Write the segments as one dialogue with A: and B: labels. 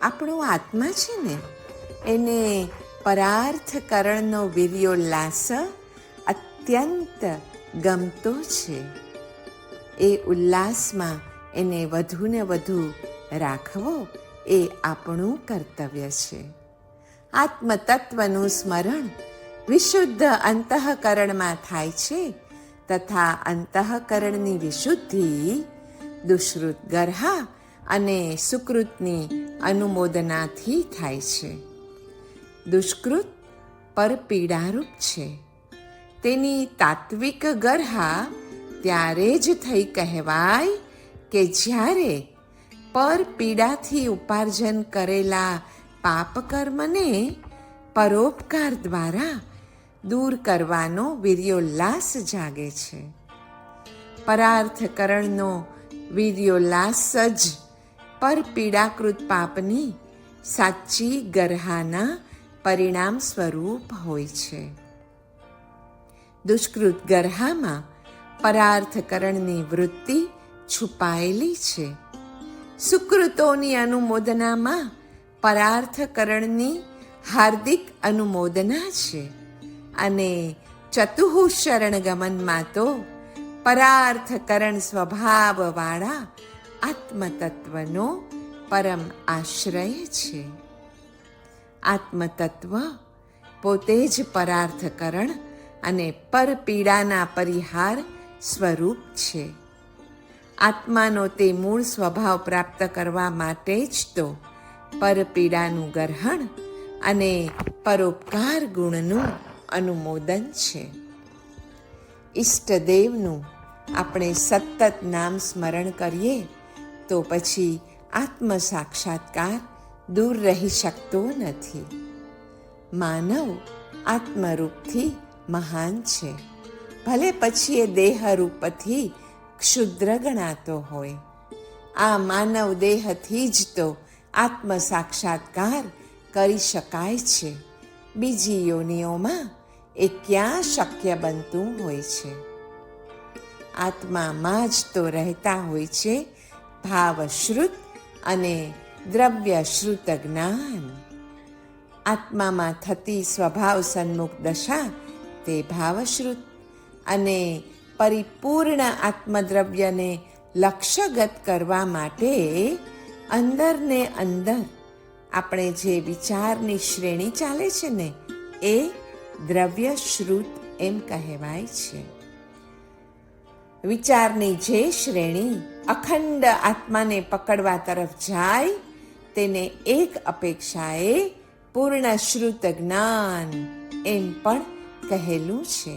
A: આપણો આત્મા છે ને એને પરાર્થકરણનો વીર્યોલ્લાસ અત્યંત ગમતો છે. એ ઉલ્લાસમાં એને વધુ ને વધુ રાખવો એ આપણું કર્તવ્ય છે. આત્મતત્વનું સ્મરણ વિશુદ્ધ અંતઃકરણમાં થાય છે તથા અંતઃકરણની વિશુદ્ધિ દુષ્કૃત ગર્હા અને સુકૃતની અનુમોદનાથી થાય છે. દુષ્કૃત પરપીડારૂપ છે. તેની તાત્વિક ગર્હા ત્યારે જ થઈ કહેવાય કે જ્યારે પરપીડાથી ઉપાર્જન કરેલા પાપકર્મને પરોપકાર દ્વારા દૂર કરવાનો વીર્યોલ્લાસ જાગે છે. પરાર્થકરણનો વીર્યોલ્લાસ જ પરપીડાકૃત પાપની સાચી ગર્હાના પરિણામ સ્વરૂપ હોય છે. દુષ્કૃત ગર્હામાં પરાર્થકરણની વૃત્તિ છુપાયેલી છે. સુકૃતોની અનુમોદનામાં પરાર્થકરણની હાર્દિક અનુમોદના છે અને ચતુઃ શરણગમનમાં તો પરાર્થકરણ સ્વભાવવાળા આત્મતત્વનો પરમ આશ્રય છે. આત્મતત્વ પોતે જ પરાર્થકરણ અને પરપીડાના પરિહાર સ્વરૂપ છે. આત્માનો તે મૂળ સ્વભાવ પ્રાપ્ત કરવા માટે જ તો પરપીડાનું ગ્રહણ અને પરોપકાર ગુણનું અનુમોદન છે. ઈષ્ટદેવનું આપણે સતત નામ સ્મરણ કરીએ તો પછી આત્મ સાક્ષાત્કાર દૂર રહી શકતો નથી. માનવ આત્મરૂપથી મહાન છે, ભલે પછી એ દેહરૂપથી ક્ષુદ્ર ગણાતો હોય. આ માનવ દેહથી જ તો આત્મ સાક્ષાત્કાર કરી શકાય છે. બીજી યોનિઓમાં એ ક્યાં શક્ય બનતું હોય છે? આત્મામાં જ તો રહેતા હોય છે ભાવશ્રુત અને દ્રવ્યશ્રુત જ્ઞાન. આત્મામાં થતી સ્વભાવ સન્મુખ દશા તે ભાવશ્રુત અને પરિપૂર્ણ આત્મદ્રવ્યને લક્ષ્યગત કરવા માટે અંદરને અંદર આપણે જે વિચારની શ્રેણી ચાલે છે ને એ દ્રવ્યશ્રુત એમ કહેવાય છે. વિચારની જે શ્રેણી અખંડ આત્માને પકડવા તરફ જાય તેને એક અપેક્ષાએ પૂર્ણ શ્રુત જ્ઞાન એમ પણ કહેલું છે.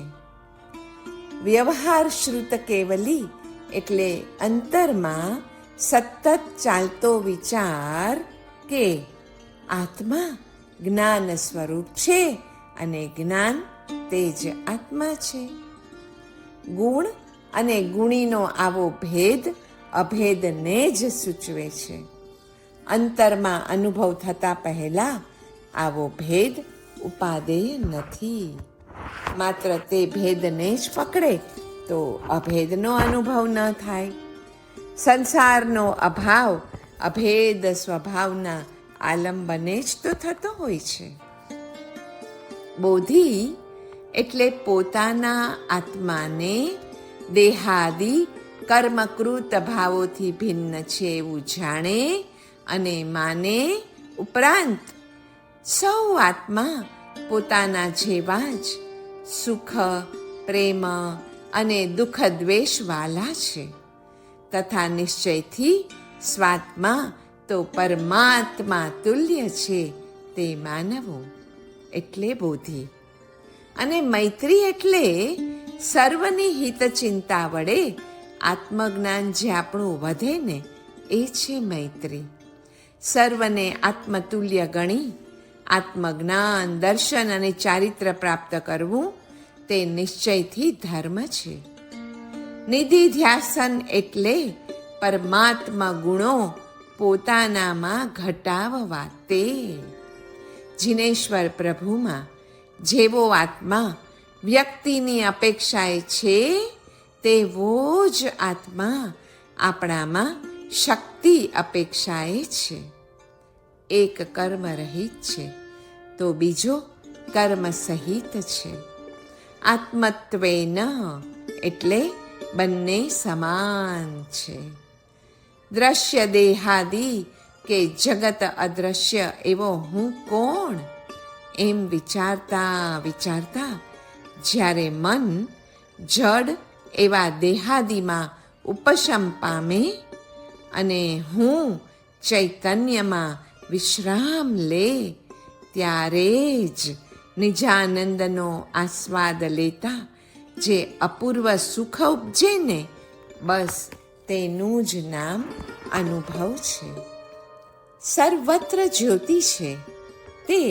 A: વ્યવહાર શ્રુત કેવલી એટલે અંતરમાં સતત ચાલતો વિચાર કે આત્મા જ્ઞાન સ્વરૂપ છે અને જ્ઞાન તે જ આત્મા છે. ગુણ અને ગુણીનો આવો ભેદ અભેદને જ સૂચવે છે. અંતરમાં અનુભવ થતા પહેલા આવો ભેદ ઉપાદેય નથી. માત્ર તે ભેદને જ પકડે તો અભેદનો અનુભવ ન થાય. સંસારનો અભાવ અભેદ સ્વભાવના આલંબને જ તો થતો હોય છે. બોધિ એટલે પોતાના આત્માને દેહાદિ કર્મકૃત ભાવોથી ભિન્ન છે એવું જાણે અને માને, ઉપરાંત સૌ આત્મા પોતાના જેવા જ સુખ, પ્રેમ અને દુઃખ દ્વેષ વાલા છે તથા નિશ્ચયથી સ્વાત્મા તો પરમાત્મા તુલ્ય છે તે માનવો એટલે બોધિ. અને મૈત્રી એટલે સર્વની હિતચિંતા વડે આત્મજ્ઞાન જે આપણું વધે ને એ છે મૈત્રી. સર્વને આત્મતુલ્ય ગણી આત્મજ્ઞાન, દર્શન અને ચારિત્ર પ્રાપ્ત કરવું તે નિશ્ચયથી ધર્મ છે. નિધિધ્યાસન એટલે પરમાત્મા ગુણો પોતાનામાં ઘટાવવા તે. જિનેશ્વર પ્રભુમાં જેવો આત્મા વ્યક્તિની અપેક્ષાએ છે તેવો જ આત્મા આપણામાં શક્તિ અપેક્ષાએ છે. એક કર્મ રહિત છે તો બીજો કર્મ સહિત છે. આત્મત્વેન એટલે બંને સમાન છે. દ્રશ્ય દેહાદી કે જગત અદ્રશ્ય એવો હું કોણ એમ વિચારતા વિચારતા જ્યારે મન જડ એવા દેહાદીમાં ઉપશમ પામે અને હું ચૈતન્યમાં વિશ્રામ લે ત્યારે જ નિજાનંદનો આસ્વાદ લેતા જે અપૂર્વ સુખ ઉપજે ને બસ તેનું જ નામ અનુભવ છે. સર્વત્ર જ્યોતિ છે તે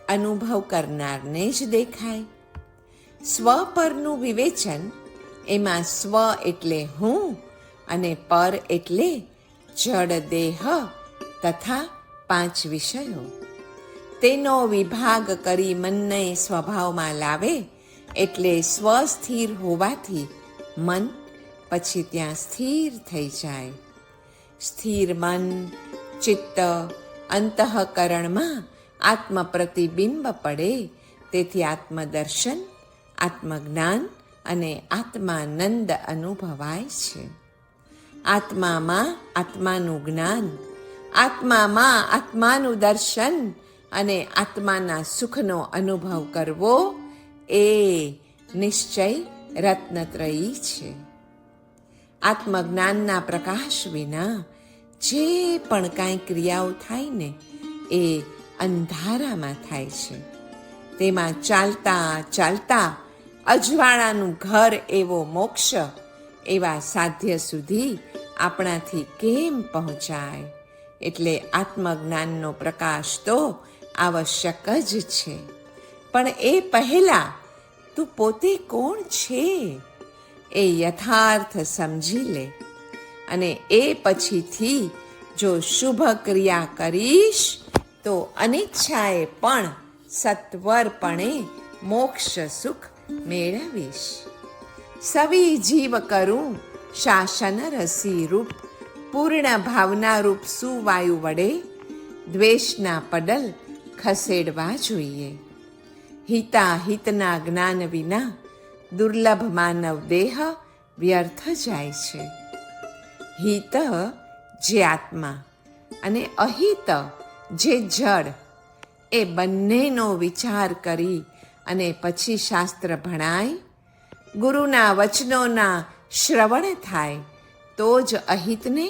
A: અનુભવ કરનારને જ દેખાય. સ્વ પરનું વિવેચન એમાં સ્વ એટલે હું અને પર એટલે જડ દેહ તથા 5 વિષયો. તેનો વિભાગ કરી મનને સ્વભાવમાં લાવે એટલે સ્વ સ્થિર હોવાથી મન પછી ત્યાં સ્થિર થઈ જાય. સ્થિર મન ચિત્ત અંતઃકરણમાં આત્મ પ્રતિબિંબ પડે તેથી આત્મદર્શન આત્મજ્ઞાન અને આત્માનંદ અનુભવાય છે. આત્મામાં આત્માનું જ્ઞાન, આત્મામાં આત્માનું દર્શન અને આત્માના સુખનો અનુભવ કરવો એ નિશ્ચય રત્નત્રયી છે. આત્મજ્ઞાનના પ્રકાશ વિના જે પણ કાંઈ ક્રિયાઓ થાય ને એ અંધારામાં થાય છે. તેમાં ચાલતા ચાલતા અજવાળાનું ઘર એવો મોક્ષ એવા સાધ્ય સુધી આપણાથી કેમ પહોંચાય? એટલે આત્મજ્ઞાનનો પ્રકાશ તો આવશ્યક જ છે. પણ એ પહેલા તું પોતે કોણ છે એ યથાર્થ સમજી લે અને એ પછીથી જો શુભ ક્રિયા કરીશ તો અનિચ્છાએ પણ સત્વરપણે મોક્ષ સુખ મેળવીશ. સવી જીવ કરું શાસન રસી રૂપ પૂર્ણ ભાવના રૂપ સુવાયુ વડે દ્વેષના પડલ ખસેડવા જોઈએ. હિતા હિતના જ્ઞાન વિના દુર્લભ માનવ દેહ વ્યર્થ જાય છે. હિત જે આત્મા અને અહિત જે જડ એ બંનેનો વિચાર કરી અને પછી શાસ્ત્ર ભણાય, ગુરુના વચનોના શ્રવણ થાય તો જ અહિતને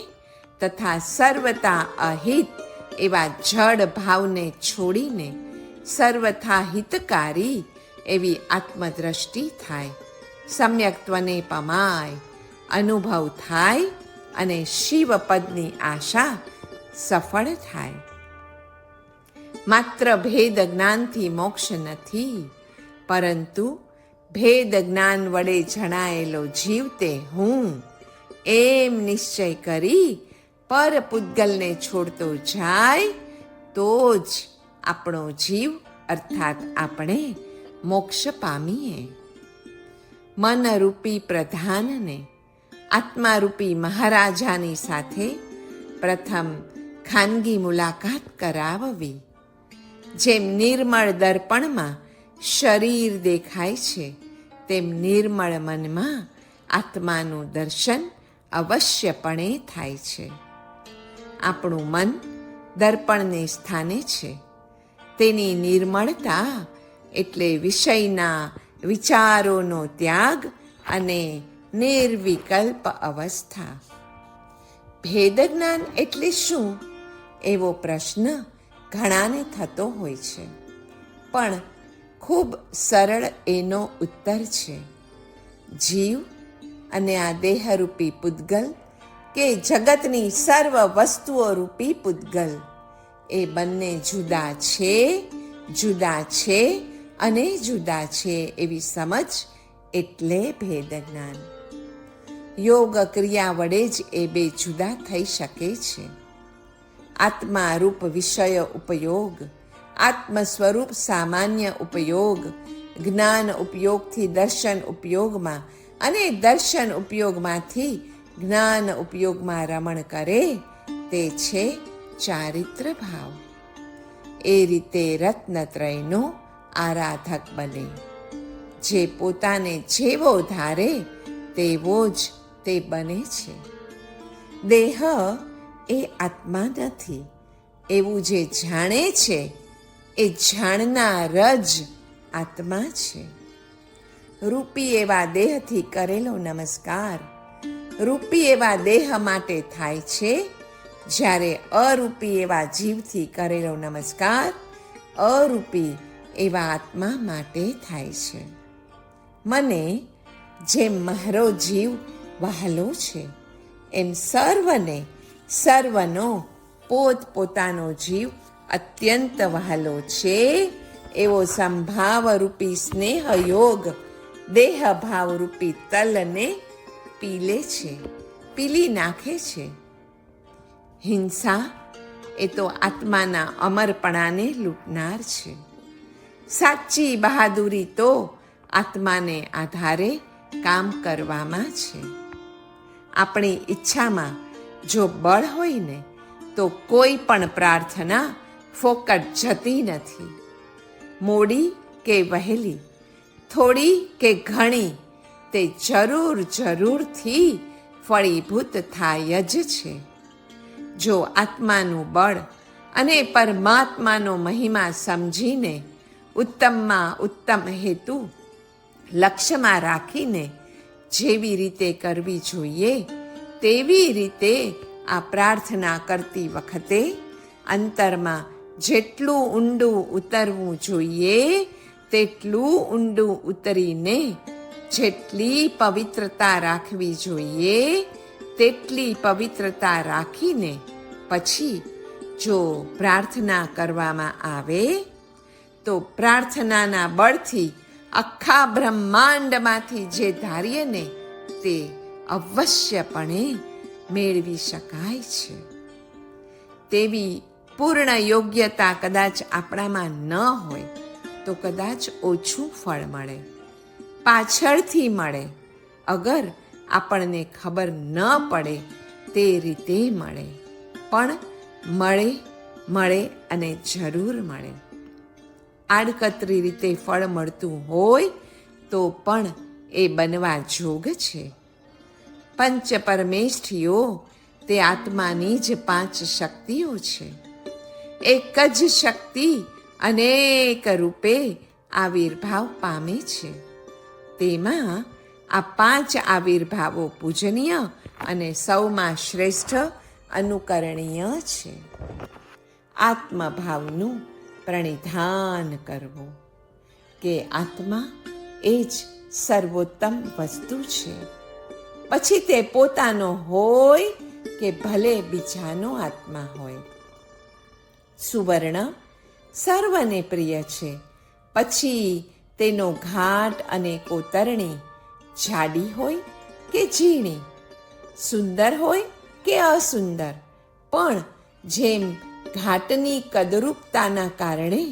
A: તથા સર્વતા અહિત એવા જડ ભાવને છોડીને સર્વથા હિતકારી એવી આત્મદ્રષ્ટિ થાય, સમ્યક્ત્વને પમાય, અનુભવ થાય અને શિવપદની આશા સફળ થાય. માત્ર ભેદ જ્ઞાનથી મોક્ષ નથી, પરંતુ ભેદ જ્ઞાન વડે જણાયેલો જીવ તે હું એમ નિશ્ચય કરી પર પૂતગલને છોડતો જાય તો જ આપણો જીવ અર્થાત આપણે મોક્ષ પામીએ. મનરૂપી પ્રધાનને આત્મારૂપી મહારાજાની સાથે પ્રથમ ખાનગી મુલાકાત કરાવવી. જેમ નિર્મળ દર્પણમાં શરીર દેખાય છે તેમ નિર્મળ મનમાં આત્માનું દર્શન અવશ્યપણે થાય છે. આપણું મન દર્પણને સ્થાને છે. તેની નિર્મળતા એટલે વિષયના વિચારોનો ત્યાગ અને નિર્વિકલ્પ અવસ્થા. ભેદ જ્ઞાન એટલે શું એવો પ્રશ્ન ઘણાને થતો હોય છે, પણ ખૂબ સરળ એનો ઉત્તર છે. જીવ અને આ દેહરૂપી પૂતગલ કે જગતની સર્વ વસ્તુઓ રૂપી પૂતગલ એ બંને જુદા છે, જુદા છે અને જુદા છે એવી સમજ એટલે ભેદ જ્ઞાન. યોગ ક્રિયા વડે જ એ બે જુદા થઈ શકે છે. આત્મા રૂપ વિષય ઉપયોગ, આત્મ સ્વરૂપ સામાન્ય ઉપયોગ, જ્ઞાન ઉપયોગથી દર્શન ઉપયોગમાં અને દર્શન ઉપયોગમાંથી જ્ઞાન ઉપયોગમાં રમણ કરે તે છે ચારિત્ર ભાવ. એ રીતે રત્નત્રયનો આરાધક બને. જે પોતાને જેવો ધારે તેવો જ તે બને છે. દેહ એ આત્મા નથી એવું જે જાણે છે એ જાણનાર જ આત્મા છે. રૂપી એવા દેહથી કરેલો નમસ્કાર રૂપી એવા દેહ માટે થાય છે, જ્યારે અરૂપી એવા જીવથી કરેલો નમસ્કાર અરૂપી એવા આત્મા માટે થાય છે. મને જેમ મારો જીવ વહાલો છે, એમ સર્વને સર્વનો પોતપોતાનો જીવ અત્યંત વહાલો છે. એવો સંભાવરૂપી સ્નેહ યોગ દેહભાવરૂપી તલને પીલે છે, પીલી નાખે છે. હિંસા એ તો આત્માના અમરપણાને લૂંટનાર છે. સાચી બહાદુરી તો આત્માને આધારે કામ કરવામાં છે. આપણી ઈચ્છામાં જો બળ હોય ને તો કોઈ પણ પ્રાર્થના ફોકટ જતી નથી. મોડી કે વહેલી, થોડી કે ઘણી, તે જરૂરથી ફળીભૂત થાય જ છે. જો આત્માનું બળ અને પરમાત્માનો મહિમા સમજીને ઉત્તમમાં ઉત્તમ હેતુ લક્ષ્યમાં રાખીને જેવી રીતે કરવી જોઈએ તેવી રીતે આ પ્રાર્થના કરતી વખતે અંતરમાં જેટલું ઊંડું ઉતરવું જોઈએ તેટલું ઊંડું ઉતરીને જેટલી પવિત્રતા રાખવી જોઈએ તેટલી પવિત્રતા રાખીને પછી જો પ્રાર્થના કરવામાં આવે તો પ્રાર્થનાના બળથી આખા બ્રહ્માંડમાંથી જે ધારીએ ને તે અવશ્યપણે મેળવી શકાય છે. તેવી પૂર્ણ યોગ્યતા કદાચ આપણામાં ન હોય તો કદાચ ઓછું ફળ મળે, પાછળથી મળે, અગર આપણને ખબર ન પડે તે રીતે મળે, પણ મળે અને જરૂર મળે. આડકતરી રીતે ફળ મળતું હોય તો પણ એ બનવા જોગ છે. પંચ પરમેષ્ઠીઓ તે આત્માની જ 5 શક્તિઓ છે. એક જ શક્તિ અનેક રૂપે આવિર્ભાવ પામે છે. તેમાં આ 5 આવિર્ભાવો પૂજનીય અને સૌમાં શ્રેષ્ઠ અનુકરણીય છે. આત્મભાવનું પ્રણિધાન કરવું કે આત્મા એ જ સર્વોત્તમ વસ્તુ છે. પછી તે પોતાનો હોય કે ભલે બીજાનો આત્મા હોય. સુવર્ણ સર્વને પ્રિય છે, પછી તેનો ઘાટ અને કોતરણી જાડી હોય કે ઝીણી, સુંદર હોય કે અસુંદર, પણ જેમ ઘાટની કદરૂપતાના કારણે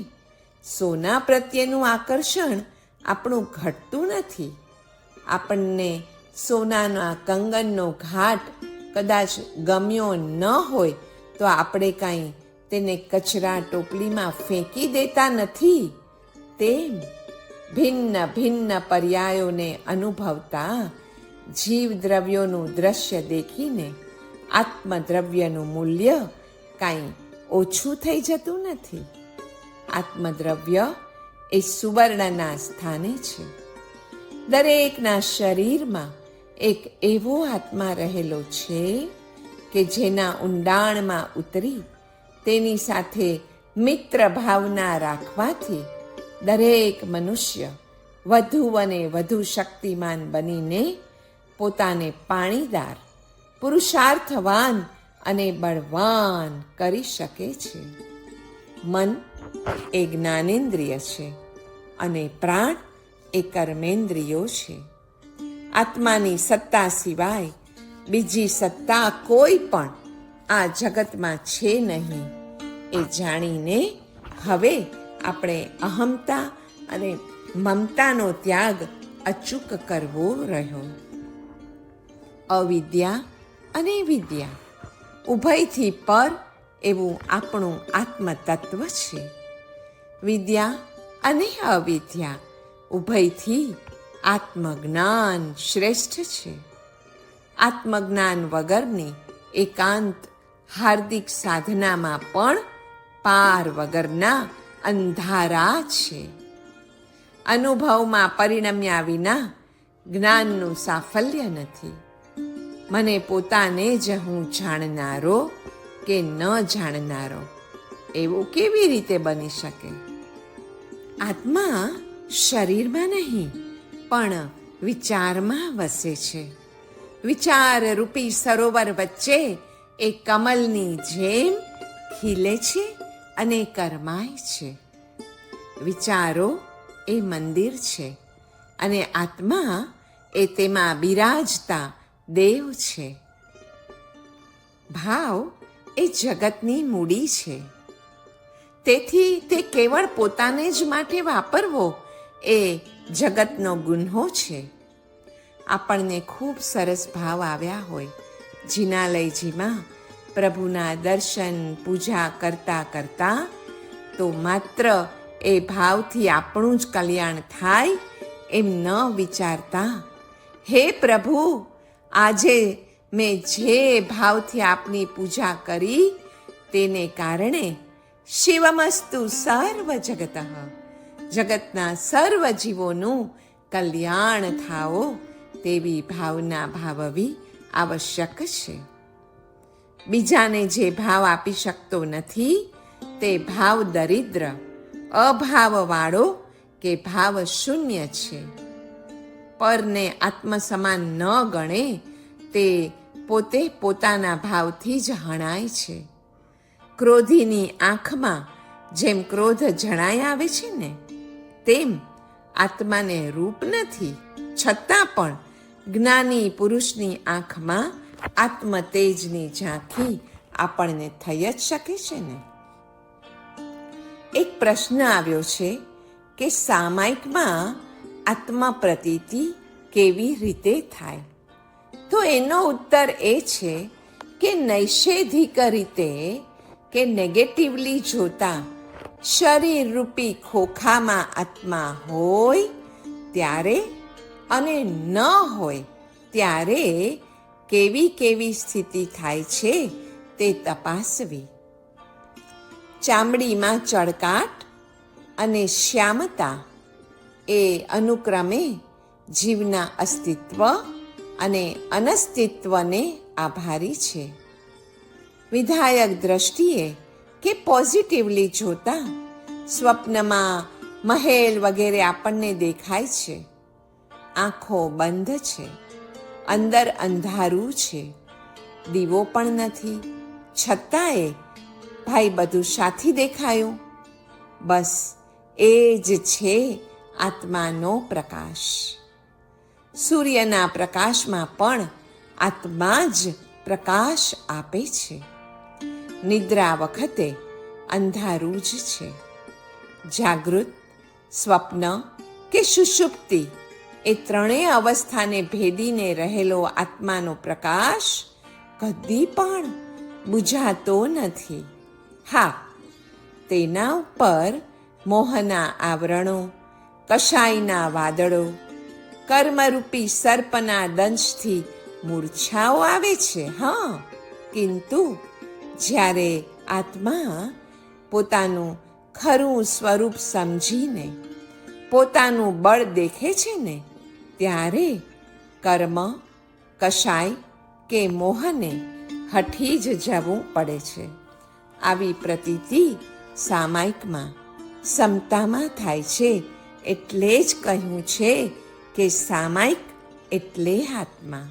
A: સોના પ્રત્યેનું આકર્ષણ આપણું ઘટતું નથી. આપણને સોનાના કંગનનો ઘાટ કદાચ ગમ્યો ન હોય તો આપણે કાંઈ તેને કચરા ટોપલીમાં ફેંકી દેતા નથી. તેમ ભિન્ન ભિન્ન પર્યાયોને અનુભવતા જીવદ્રવ્યોનું દ્રશ્ય દેખીને આત્મદ્રવ્યનું મૂલ્ય કાંઈ ઓછું થઈ જતું નથી. આત્મદ્રવ્ય એ સુવર્ણના સ્થાને છે. દરેકના શરીરમાં એક એવો આત્મા રહેલો છે કે જેના ઊંડાણમાં ઉતરી તેની સાથે મિત્ર ભાવના રાખવાથી દરેક મનુષ્ય વધુ અને વધુ શક્તિમાન બનીને પોતાને પાણીદાર, પુરુષાર્થવાન અને બળવાન કરી શકે છે. મન એ જ્ઞાનેન્દ્રિય છે અને પ્રાણ એ કર્મેન્દ્રિયો છે. આત્માની સત્તા સિવાય બીજી સત્તા કોઈ પણ આ જગતમાં છે નહીં એ જાણીને હવે આપણે અહમતા અને મમતાનો ત્યાગ અચૂક કરવો રહ્યો. અવિદ્યા અને વિદ્યા ઉભયથી પર એવું આપણું આત્મતત્વ છે. વિદ્યા અને અવિદ્યા ઉભયથી આત્મજ્ઞાન શ્રેષ્ઠ છે. આત્મજ્ઞાન વગરની એકાંત હાર્દિક સાધનામાં પણ પાર વગરના અંધારા છે. અનુભવમાં પરિણમ્યા વિના જ્ઞાનનું સાફલ્ય નથી. મને પોતાને જ હું જાણનારો કે ન જાણનારો એવું કેવી રીતે બની શકે? આત્મા શરીરમાં નહીં પણ વિચારમાં વસે છે. વિચાર રૂપી સરોવર વચ્ચે એ કમલની જેમ ખીલે છે અને કરમાય છે. વિચારો એ મંદિર છે અને આત્મા એ તેમાં બિરાજતા દેવ છે. ભાવ એ જગતની મૂડી છે. તેથી તે કેવળ પોતાને જ માટે વાપરવો એ જગતનો ગુન્હો છે. આપણને ખૂબ સરસ ભાવ આવ્યા હોય જિનાલયજીમાં પ્રભુના દર્શન પૂજા કરતા કરતા, તો માત્ર એ ભાવથી આપણું જ કલ્યાણ થાય એમ ન વિચારતા, હે પ્રભુ, આજે મેં જે ભાવથી આપની પૂજા કરી તેને કારણે શિવમસ્તુ સર્વ જગતઃ, જગતના સર્વ જીવોનું કલ્યાણ થાઓ તેવી ભાવના ભાવવી આવશ્યક છે. બીજાને જે ભાવ આપી શકતો નથી તે ભાવ દરિદ્ર, અભાવવાળો કે ભાવ શૂન્ય છે. પરને આત્મસમાન ન ગણે તે પોતે પોતાના ભાવથી જ હણાય છે. ક્રોધીની આંખમાં જેમ ક્રોધ જણાઈ આવે છે ને, તેમ આત્માને રૂપ નથી, છતાં પણ જ્ઞાની પુરુષની આંખમાં આત્મતેજની ઝાંખી આપણને થઈ જ શકે છે ને. એક પ્રશ્ન આવ્યો છે કે સામાયિકમાં આત્મા પ્રતીતિ કેવી રીતે થાય? તો એનો ઉત્તર એ છે કે નૈષેધિક રીતે કે નેગેટિવલી જોતા શરીર રૂપી ખોખામાં આત્મા હોય ત્યારે અને ન હોય ત્યારે કેવી કેવી સ્થિતિ થાય છે તે તપાસવી. ચામડીમાં ચળકાટ અને શ્યામતા એ અનુક્રમે જીવના અસ્તિત્વ અને અનસ્તિત્વને આભારી છે. વિધાયક દ્રષ્ટિએ કે પોઝિટિવલી જોતા સ્વપ્નમાં મહેલ વગેરે આપણને દેખાય છે. આંખો બંધ છે, અંદર અંધારું છે, દીવો પણ નથી, છતાંય ભાઈ બધું સાથી દેખાયું. બસ એ જ છે આત્માનો પ્રકાશ. સૂર્યના પ્રકાશમાં પણ આત્મા જ પ્રકાશ આપે છે. નિદ્રા વખતે અંધારું જ છે. જાગૃત, સ્વપ્ન કે સુષુપ્તિ એ ત્રણેય અવસ્થાને ભેદીને રહેલો આત્માનો પ્રકાશ કદી પણ બુઝાતો નથી. હા, તેના ઉપર મોહના આવરણો, કશાયના વાદળો, કર્મરૂપી સર્પના દંશથી મૂર્છાઓ આવે છે. હા, કિંતુ જ્યારે આત્મા પોતાનું ખરું સ્વરૂપ સમજીને પોતાનું બળ દેખે છે ને, ત્યારે કર્મ, કશાય કે મોહને હઠી જ જવું પડે છે. આવી પ્રતીતિ સામાયિકમાં સમતામાં થાય છે. એટલે જ કહ્યું છે કે સામાયિક એટલે આત્મા.